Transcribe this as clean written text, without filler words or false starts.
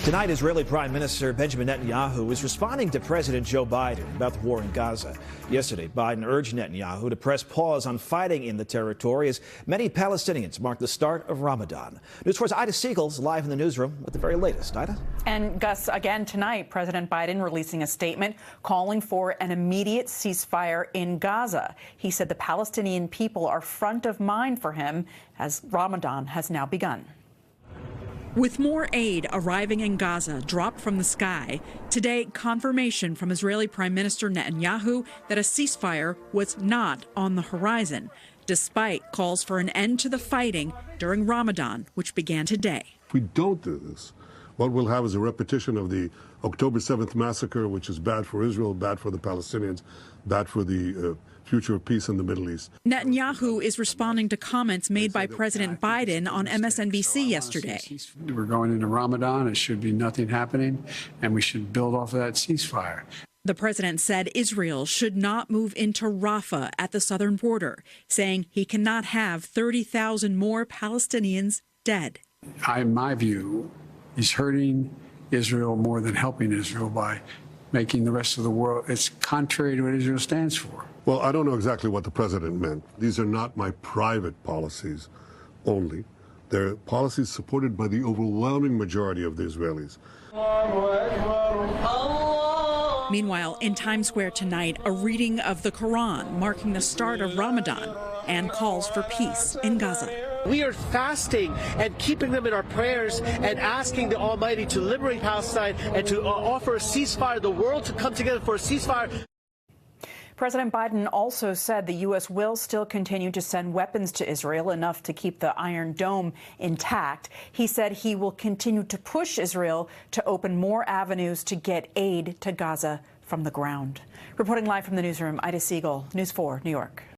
Tonight, Israeli Prime Minister Benjamin Netanyahu is responding to President Joe Biden about the war in Gaza. Yesterday, Biden urged Netanyahu to press pause on fighting in the territory as many Palestinians mark the start of Ramadan. News 4's Ida Siegal is live in the newsroom with the very latest. Ida? And Gus, again tonight, President Biden releasing a statement calling for an immediate ceasefire in Gaza. He said the Palestinian people are front of mind for him as Ramadan has now begun. With more aid arriving in Gaza dropped from the sky, today confirmation from Israeli Prime Minister Netanyahu that a ceasefire was not on the horizon, despite calls for an end to the fighting during Ramadan, which began today. If we don't do this, what we'll have is a repetition of the October 7th massacre, which is bad for Israel, bad for the Palestinians, bad for the future of peace in the Middle East. Netanyahu is responding to comments made by President Biden on MSNBC yesterday. We're going into Ramadan. It should be nothing happening, and we should build off of that ceasefire. The president said Israel should not move into Rafah at the southern border, saying he cannot have 30,000 more Palestinians dead. In my view, he's hurting Israel more than helping Israel by making the rest of the world, it's contrary to what Israel stands for. Well, I don't know exactly what the president meant. These are not my private policies only. They're policies supported by the overwhelming majority of the Israelis. Meanwhile, in Times Square tonight, a reading of the Quran marking the start of Ramadan and calls for peace in Gaza. We are fasting and keeping them in our prayers and asking the Almighty to liberate Palestine and to offer a ceasefire, the world to come together for a ceasefire. President Biden also said the U.S. will still continue to send weapons to Israel, enough to keep the Iron Dome intact. He said he will continue to push Israel to open more avenues to get aid to Gaza from the ground. Reporting live from the newsroom, Ida Siegal, News 4, New York.